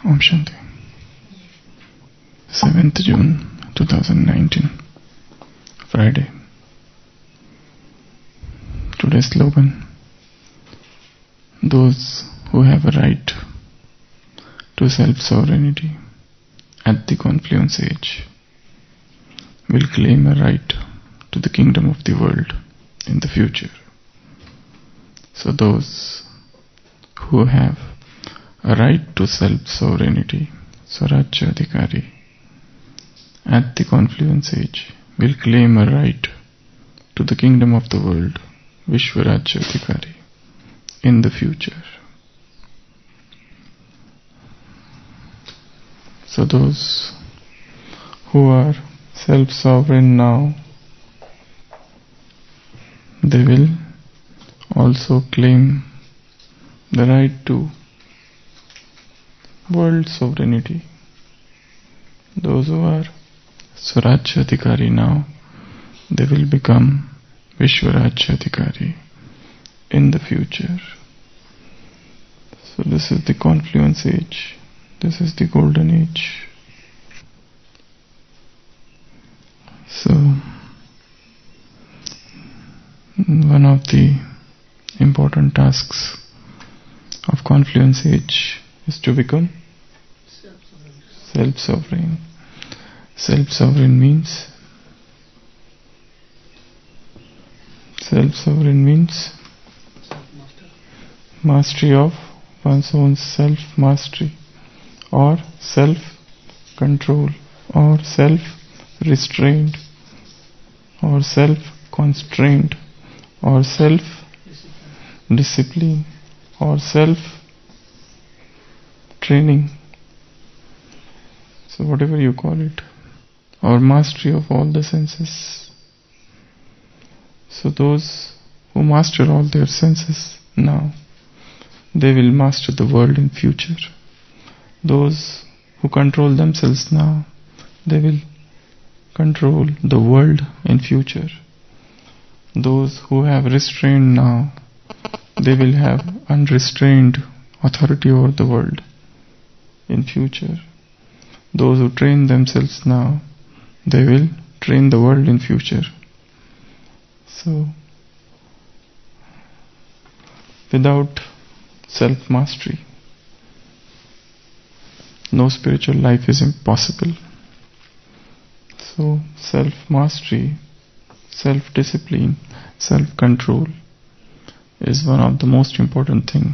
Om Shanti. 7th June 2019, Friday. Today's slogan: those who have a right to self-sovereignty at the confluence age will claim a right to the kingdom of the world in the future. So those who have a right to self-sovereignty, Swarajyadhikari, at the confluence age will claim a right to the kingdom of the world, Vishwarajyadhikari, in the future. So those who are self-sovereign now, they will also claim the right to world sovereignty. Those who are Swarajyadhikari now, they will become Vishwarajyadhikari in the future. So this is the confluence age. This is the golden age. So one of the important tasks of confluence age is to become self-sovereign. Self-sovereign means mastery of one's own self-mastery, or self-control, or self-restraint, or self-constraint, or self-discipline, or self-training. So whatever you call it, or mastery of all the senses. So those who master all their senses now, they will master the world in future. Those who control themselves now, they will control the world in future. Those who have restrained now, they will have unrestrained authority over the world in future. Those who train themselves now, they will train the world in future. So, without self-mastery, no spiritual life is impossible. So, self-mastery, self-discipline, self-control is one of the most important things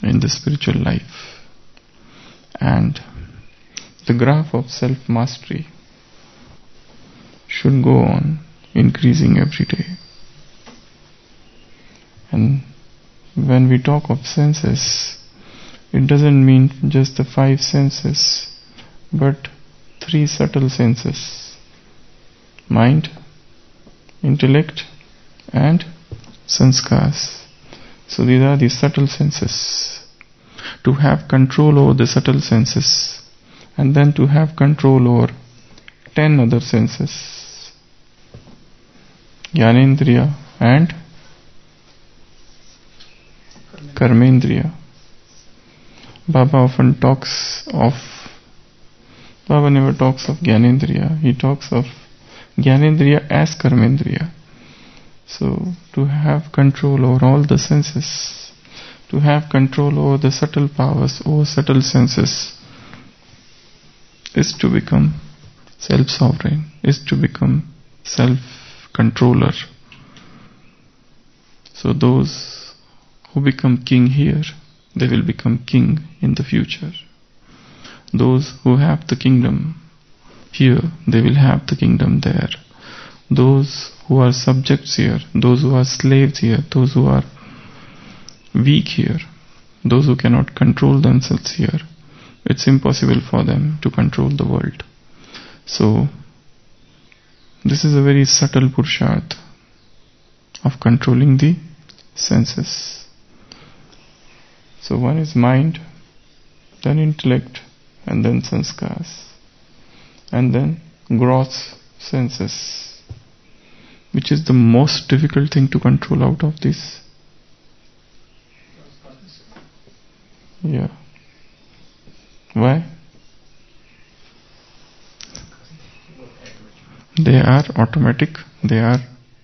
in the spiritual life. And the graph of self-mastery should go on increasing every day. And when we talk of senses, it doesn't mean just the 5 senses, but 3 subtle senses: mind, intellect, and sanskars. So these are the subtle senses. To have control over the subtle senses, and then to have control over 10 other senses: Jnanendriya and Karmendriya. Baba never talks of Jnanendriya. He talks of Jnanendriya as Karmendriya. So to have control over all the senses, to have control over the subtle powers, over subtle senses, is to become self-sovereign, is to become self-controller. So those who become king here, they will become king in the future. Those who have the kingdom here, they will have the kingdom there. Those who are subjects here, those who are slaves here, those who are weak here, those who cannot control themselves here, it's impossible for them to control the world. So this is a very subtle purusharth of controlling the senses. So one is mind, then intellect, and then sanskars, and then gross senses, which is the most difficult thing to control out of this. Yeah. are automatic, they are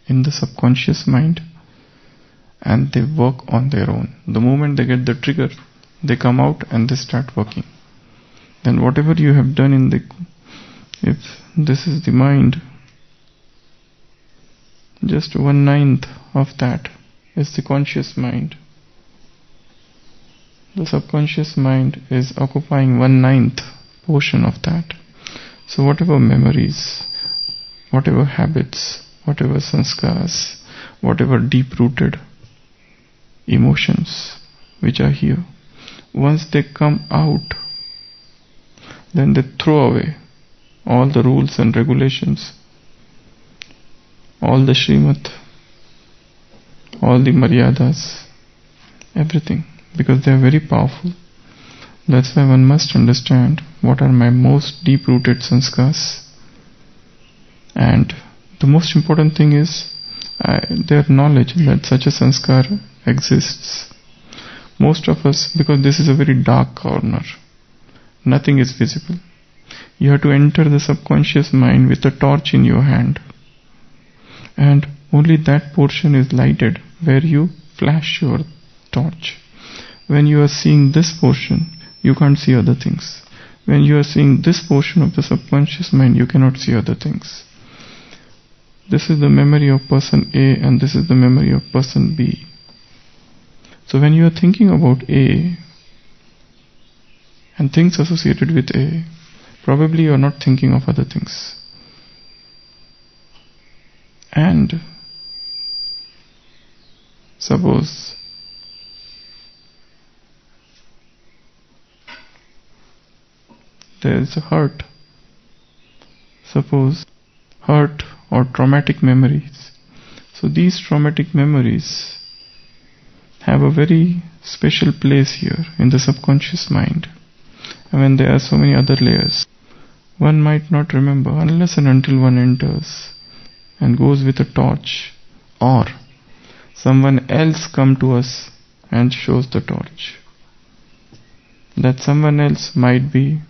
in the subconscious mind, and they work on their own. The moment they get the trigger, they come out and they start working. Then whatever you have done if this is the mind, just 1/9 of that is the conscious mind. The subconscious mind is occupying 1/9 portion of that. So whatever memories, whatever habits, whatever sanskars, whatever deep-rooted emotions which are here, once they come out, then they throw away all the rules and regulations, all the Srimad, all the Maryadas, everything, because they are very powerful. That's why one must understand what are my most deep-rooted sanskars. And the most important thing is their knowledge that such a sanskar exists. Most of us, because this is a very dark corner, nothing is visible. You have to enter the subconscious mind with a torch in your hand. And only that portion is lighted where you flash your torch. When you are seeing this portion, you can't see other things. When you are seeing this portion of the subconscious mind, you cannot see other things. This is the memory of person A and this is the memory of person B. So when you are thinking about A and things associated with A, probably you are not thinking of other things. And suppose there is a hurt. Suppose hurt or traumatic memories. So these traumatic memories have a very special place here in the subconscious mind. And when there are so many other layers, one might not remember unless and until one enters and goes with a torch, or someone else come to us and shows the torch. That someone else might be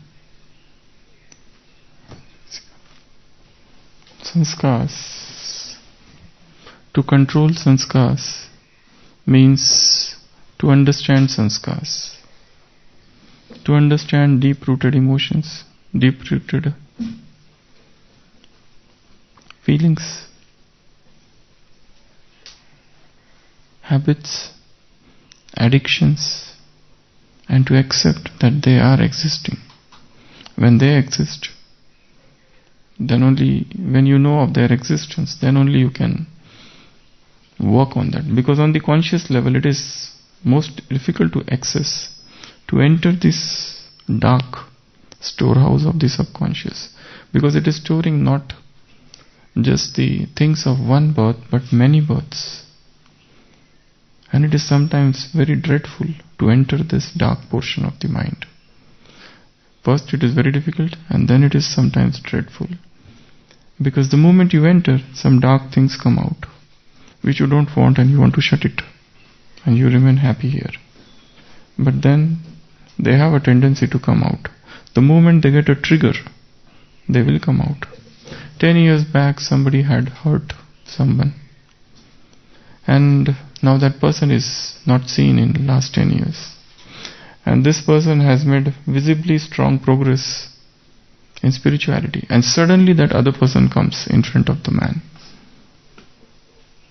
sanskars. To control sanskars means to understand sanskars, to understand deep-rooted emotions, deep-rooted feelings, habits, addictions, and to accept that they are existing. When they exist, then only when you know of their existence, then only you can work on that. Because on the conscious level, it is most difficult to access, to enter this dark storehouse of the subconscious, because it is storing not just the things of one birth, but many births. And it is sometimes very dreadful to enter this dark portion of the mind. First it is very difficult, and then it is sometimes dreadful. Because the moment you enter, some dark things come out, which you don't want, and you want to shut it, and you remain happy here. But then they have a tendency to come out. The moment they get a trigger, they will come out. 10 years back, somebody had hurt someone, and now that person is not seen in the last 10 years. And this person has made visibly strong progress in spirituality, and suddenly that other person comes in front of the man,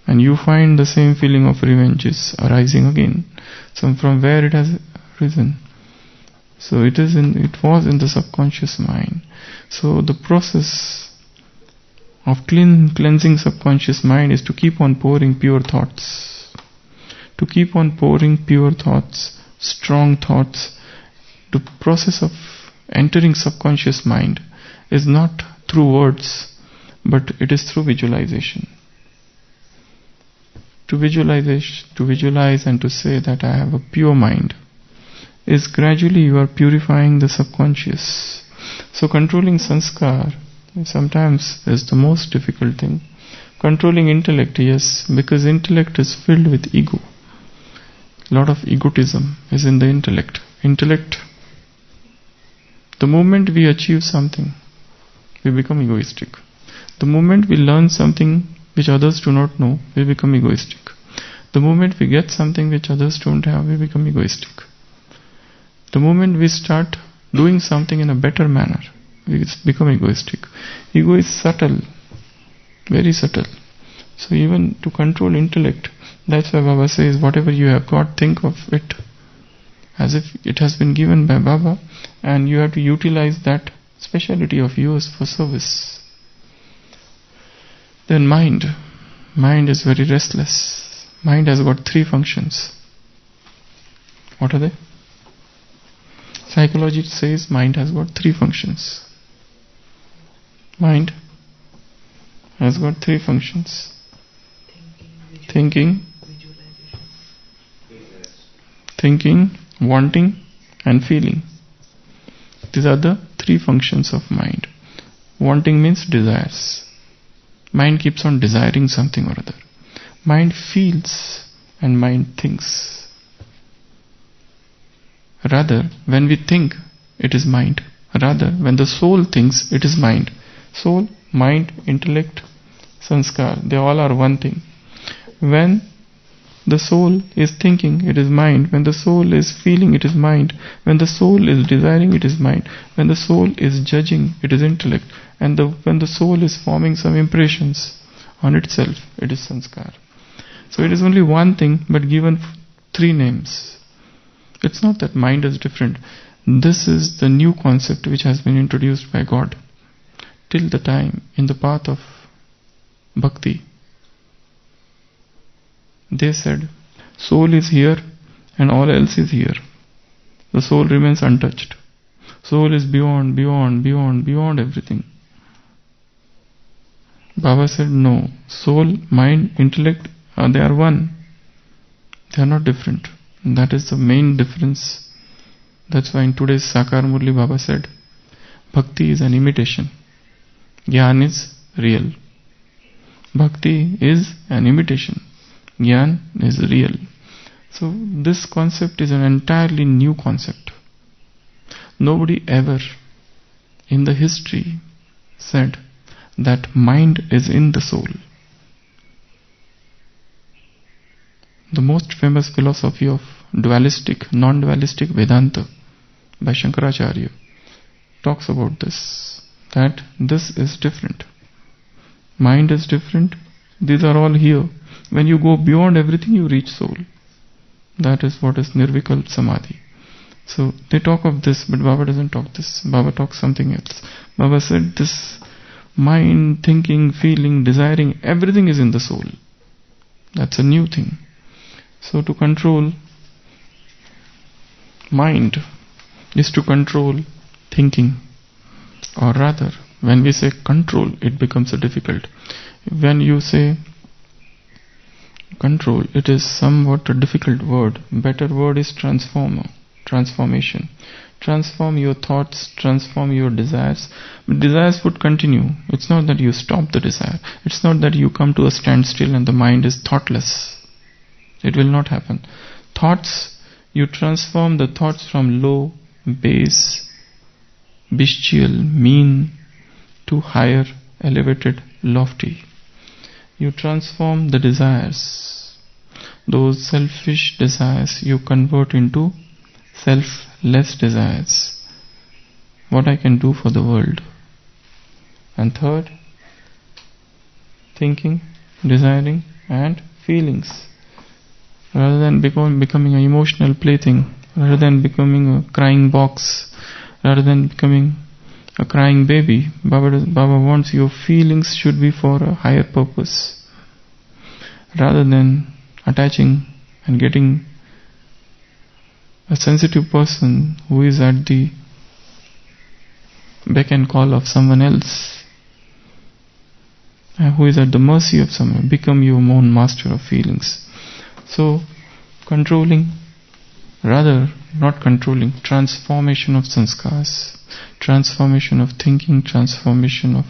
and you find the same feeling of revenge is arising again. So from where it has risen? So it was in the subconscious mind. So the process of cleansing subconscious mind is to keep on pouring pure thoughts, to keep on pouring pure thoughts, strong thoughts. The process of entering subconscious mind is not through words, but it is through visualization. To visualize and to say that I have a pure mind is gradually you are purifying the subconscious. So controlling sanskar sometimes is the most difficult thing. Controlling intellect, yes, because intellect is filled with ego. A lot of egotism is in the intellect. The moment we achieve something, we become egoistic. The moment we learn something which others do not know, we become egoistic. The moment we get something which others don't have, we become egoistic. The moment we start doing something in a better manner, we become egoistic. Ego is subtle, very subtle. So even to control intellect, that's why Baba says, whatever you have got, think of it as if it has been given by Baba, and you have to utilize that speciality of yours for service. Then mind is very restless. Mind has got three functions. What are they? Psychology says mind has got three functions. Mind has got three functions. Thinking, wanting, and feeling. These are the three functions of mind. Wanting means desires. Mind keeps on desiring something or other. Mind feels and mind thinks. Rather, when we think, it is mind. Rather, when the soul thinks, it is mind. Soul, mind, intellect, sanskar, they all are one thing. When the soul is thinking, it is mind. When the soul is feeling, it is mind. When the soul is desiring, it is mind. When the soul is judging, it is intellect. And when the soul is forming some impressions on itself, it is sanskar. So it is only one thing, but given three names. It's not that mind is different. This is the new concept which has been introduced by God. Till the time, in the path of bhakti, they said, soul is here and all else is here. The soul remains untouched. Soul is beyond everything. Baba said, no. Soul, mind, intellect, they are one. They are not different. And that is the main difference. That's why in today's Sakar Murli, Baba said, Bhakti is an imitation. Gyan is real. Bhakti is an imitation. Gyan is real. So this concept is an entirely new concept. Nobody ever in the history said that mind is in the soul. The most famous philosophy of dualistic, non-dualistic Vedanta by Shankaracharya talks about this, that this is different. Mind is different. These are all here. When you go beyond everything, you reach soul. That is what is Nirvikalp Samadhi. So they talk of this, but Baba doesn't talk this. Baba talks something else. Baba said this mind, thinking, feeling, desiring, everything is in the soul. That's a new thing. So to control mind is to control thinking. Or rather, when we say control, it becomes difficult. When you say control, it is somewhat a difficult word. Better word is transformation. Transform your thoughts, transform your desires. But desires would continue. It's not that you stop the desire. It's not that you come to a standstill and the mind is thoughtless. It will not happen. Thoughts, you transform the thoughts from low, base, bestial, mean to higher, elevated, lofty. You transform the desires. Those selfish desires you convert into selfless desires. What I can do for the world. And third, thinking, desiring and feelings. Rather than becoming an emotional plaything, rather than becoming a crying box, rather than becoming a crying baby, Baba wants your feelings should be for a higher purpose. Rather than attaching and getting a sensitive person who is at the beck and call of someone else, who is at the mercy of someone, become your own master of feelings. So, controlling, rather not controlling, transformation of sanskars, transformation of thinking, transformation of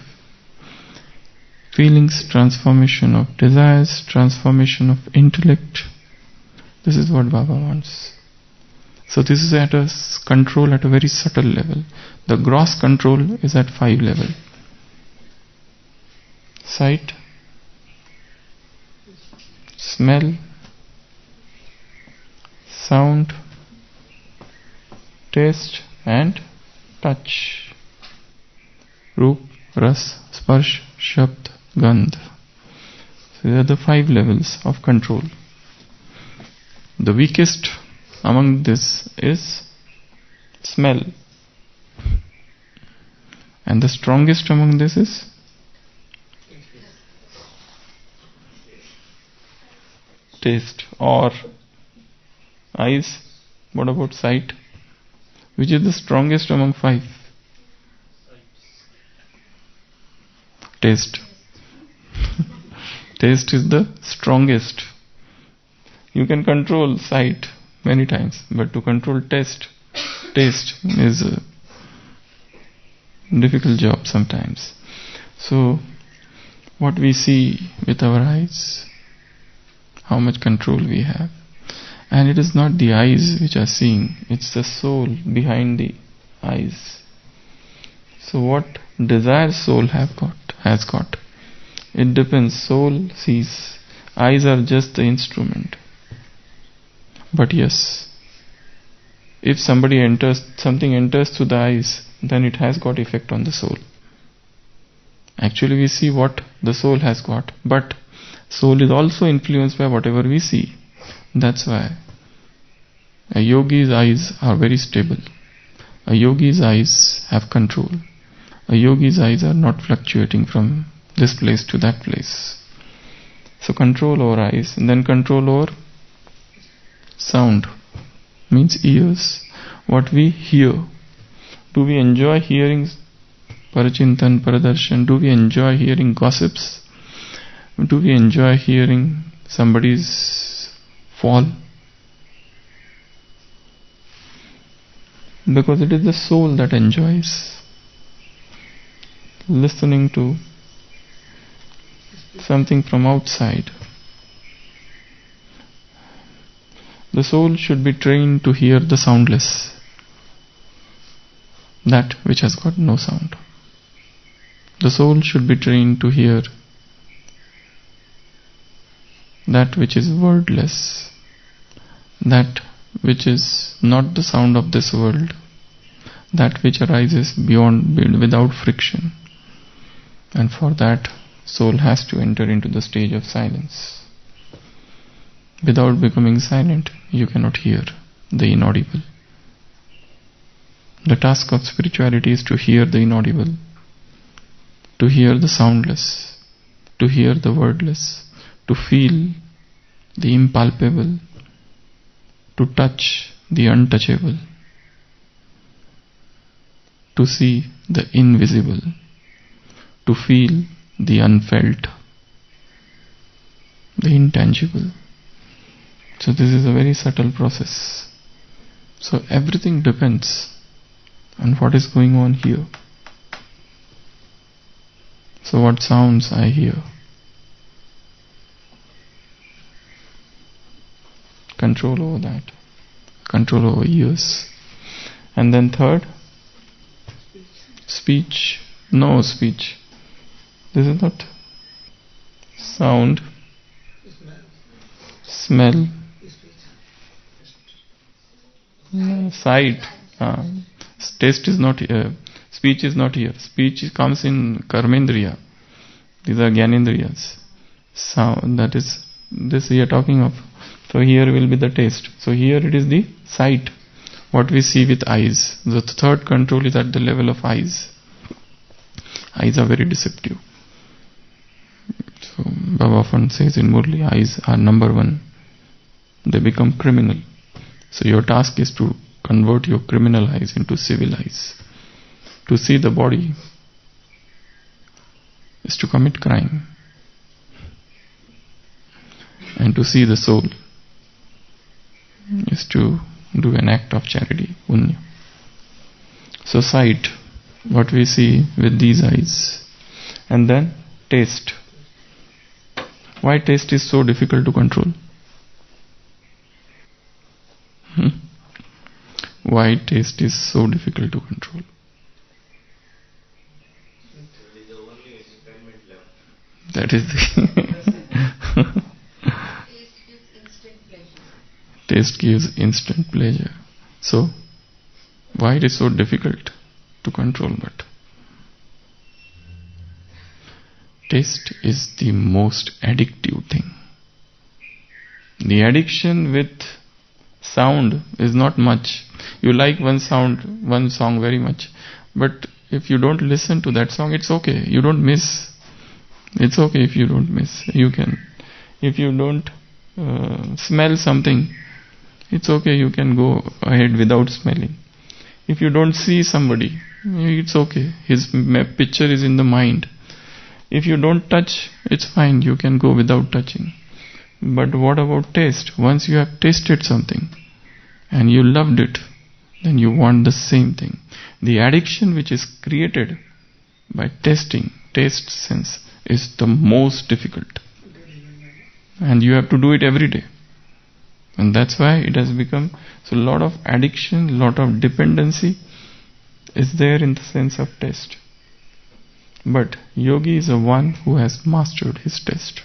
feelings, transformation of desires, transformation of intellect. This is what Baba wants. So this is at a control at a very subtle level. The gross control is at 5 level. sight, smell, sound, taste and touch. Roop, ras, sparsh, shabd, gandh. So these are the 5 levels of control. The weakest among this is smell. And the strongest among this is taste or eyes. What about sight? Which is the strongest among 5? Taste. Taste is the strongest. You can control sight many times, but to control taste is a difficult job sometimes. So, what we see with our eyes, how much control we have. And it is not the eyes which are seeing, it's the soul behind the eyes. So what desire soul has got? It depends. Soul sees. Eyes are just the instrument. But yes, if something enters through the eyes, then it has got effect on the soul. Actually we see what the soul has got, but soul is also influenced by whatever we see. That's why a yogi's eyes are very stable. A yogi's eyes have control. A yogi's eyes are not fluctuating from this place to that place. So control over eyes, and then control over sound, means ears. What we hear. Do we enjoy hearing parachintan, paradarshan? Do we enjoy hearing gossips? Do we enjoy hearing somebody's fall? Because it is the soul that enjoys listening to something from outside. The soul should be trained to hear the soundless, that which has got no sound. The soul should be trained to hear that which is wordless, that which is not the sound of this world, that which arises without friction. And for that, soul has to enter into the stage of silence. Without becoming silent, you cannot hear the inaudible. The task of spirituality is to hear the inaudible, to hear the soundless, to hear the wordless, to feel the impalpable, to touch the untouchable, to see the invisible, to feel the unfelt, the intangible. So this is a very subtle process. So everything depends on what is going on here. So what sounds I hear? Control over that. Control over ears. And then third, speech. No speech. This is not sound, smell, sight. Taste is not here. Speech is not here. Speech comes in karmendriya. These are gyanendriyas. Sound, that is this we are talking of. So here will be the taste. So here it is the sight, what we see with eyes. The third control is at the level of eyes. Eyes are very deceptive. So Baba often says in Murli, eyes are number 1. They become criminal. So your task is to convert your criminal eyes into civil eyes. To see the body is to commit crime. And to see the soul is to do an act of charity, punya. So sight, what we see with these eyes. And then taste. Why taste is so difficult to control? Why taste is so difficult to control? That is the taste gives instant pleasure. So, why it is so difficult to control? But taste is the most addictive thing. The addiction with sound is not much. You like one song very much, but if you don't listen to that song, it's okay. You don't miss. It's okay if you don't miss. You can. If you don't smell something, it's okay. You can go ahead without smelling. If you don't see somebody, it's okay. His picture is in the mind. If you don't touch, it's fine. You can go without touching. But what about taste? Once you have tasted something and you loved it, then you want the same thing. The addiction which is created by tasting, taste sense, is the most difficult. And you have to do it every day. And that's why it has become, so a lot of addiction, a lot of dependency is there in the sense of taste. But yogi is the one who has mastered his taste.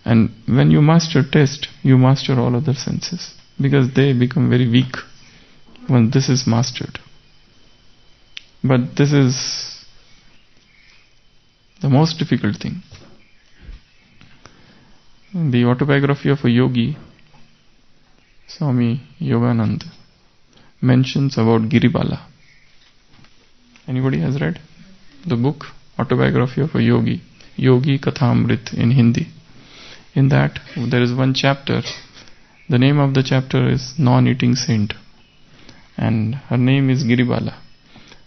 And when you master taste, you master all other senses, because they become very weak when this is mastered. But this is the most difficult thing. In the autobiography of a yogi, Swami Yoganand mentions about Giribala. Anybody has read the book Autobiography of a Yogi, Yogi Kathamrit in Hindi? In that there is one chapter. The name of the chapter is Non-Eating Saint, and her name is Giribala.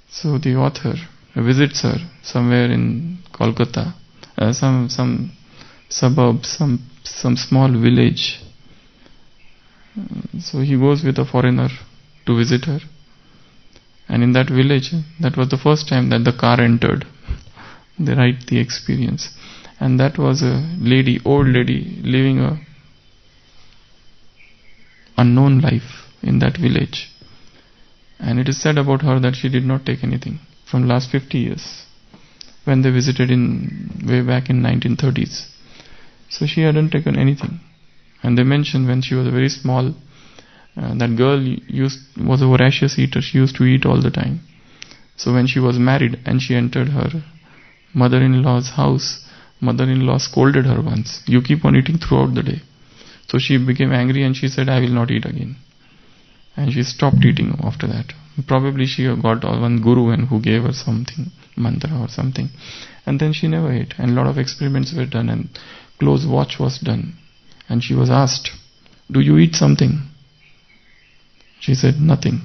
So the author visits her somewhere in Kolkata, some suburb, some small village. So he goes with a foreigner to visit her. And in that village, that was the first time that the car entered. They write the experience. And that was a lady, old lady, living a unknown life in that village. And it is said about her that she did not take anything from last 50 years when they visited way back in 1930s. So she hadn't taken anything. And they mentioned when she was very small, that girl was a voracious eater. She used to eat all the time. So when she was married and she entered her mother-in-law's house, mother-in-law scolded her once. You keep on eating throughout the day. So she became angry and she said, I will not eat again. And she stopped eating after that. Probably she got one guru and who gave her something, mantra or something. And then she never ate. And a lot of experiments were done and close watch was done. And she was asked, do you eat something? She said, nothing.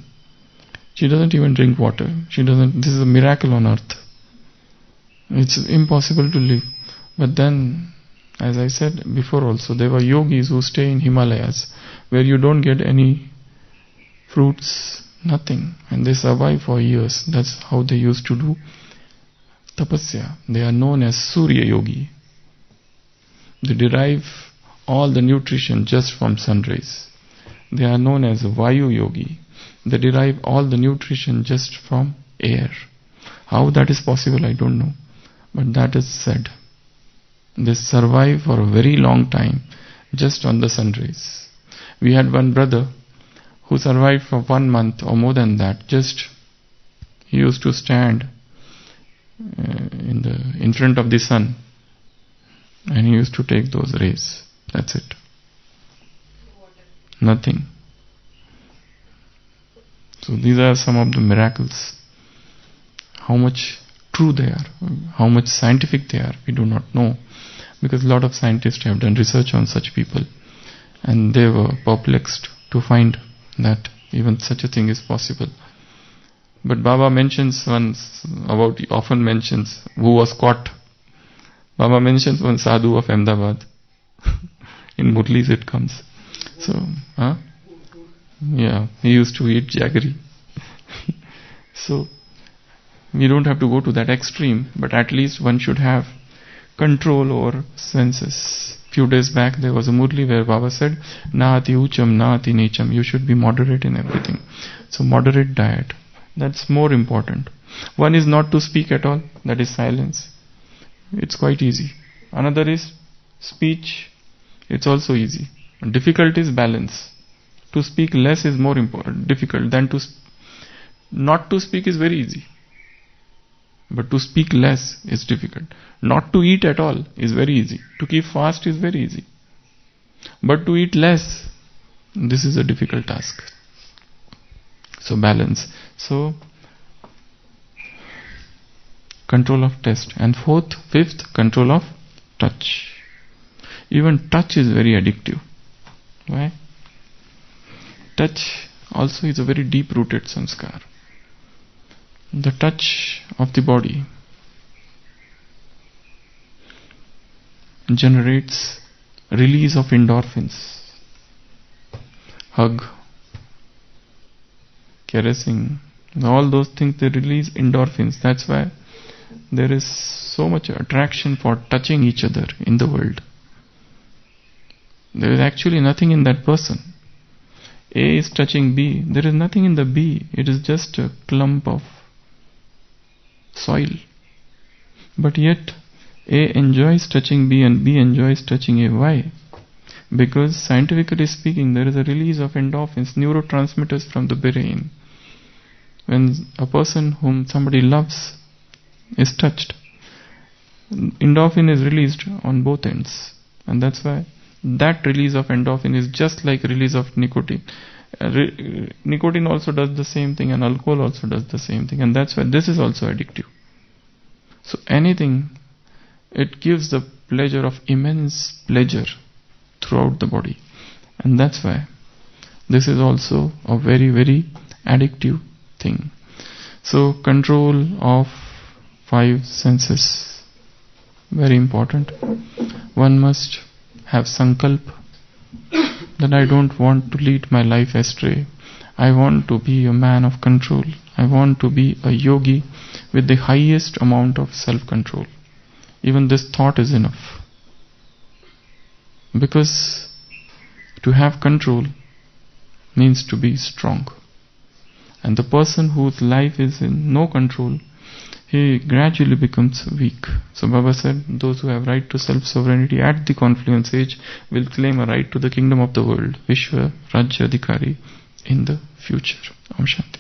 She doesn't even drink water. This is a miracle on earth. It's impossible to live. But then, as I said before also, there were yogis who stay in Himalayas, where you don't get any fruits, nothing. And they survive for years. That's how they used to do tapasya. They are known as Surya Yogi. They derive all the nutrition just from sun rays. They are known as Vayu Yogi. They derive all the nutrition just from air. How that is possible, I don't know. But that is said. They survive for a very long time just on the sun rays. We had one brother who survived for 1 month or more than that. He used to stand in front of the sun and he used to take those rays. That's it. Nothing. So these are some of the miracles. How much true they are, how much scientific they are, we do not know. Because a lot of scientists have done research on such people. And they were perplexed to find that even such a thing is possible. But Baba often mentions who was caught. Baba mentions one sadhu of Ahmedabad. In Murlis it comes. So, yeah, he used to eat jaggery. So, we don't have to go to that extreme, but at least one should have control over senses. Few days back there was a Murli where Baba said, Na ati ucham, na ati nicham. You should be moderate in everything. So moderate diet. That's more important. One is not to speak at all. That is silence. It's quite easy. Another is speech. It's also easy. Difficult is balance. To speak less is more difficult than not to speak is very easy. But to speak less is difficult. Not to eat at all is very easy. To keep fast is very easy. But to eat less, this is a difficult task. So balance. So control of taste. And fifth, control of touch. Even touch is very addictive. Why? Touch also is a very deep-rooted samskar. The touch of the body generates release of endorphins. Hug, caressing, all those things, they release endorphins. That's why there is so much attraction for touching each other in the world. There is actually nothing in that person. A is touching B. There is nothing in the B. It is just a clump of soil. But yet A enjoys touching B and B enjoys touching A. Why? Because scientifically speaking, there is a release of endorphins, neurotransmitters from the brain. When a person whom somebody loves is touched, endorphin is released on both ends. And that's why that release of endorphin is just like release of nicotine. Nicotine also does the same thing, and alcohol also does the same thing, and that's why this is also addictive. So anything, it gives the pleasure of immense pleasure throughout the body, and that's why this is also a very, very addictive thing. So control of 5 senses, very important. One must have sankalp that I don't want to lead my life astray. I want to be a man of control. I want to be a yogi with the highest amount of self-control. Even this thought is enough. Because to have control means to be strong. And the person whose life is in no control, he gradually becomes weak. So Baba said, those who have right to self-sovereignty at the confluence age will claim a right to the kingdom of the world, Vishwa Rajya Adhikari, in the future. Om Shanti.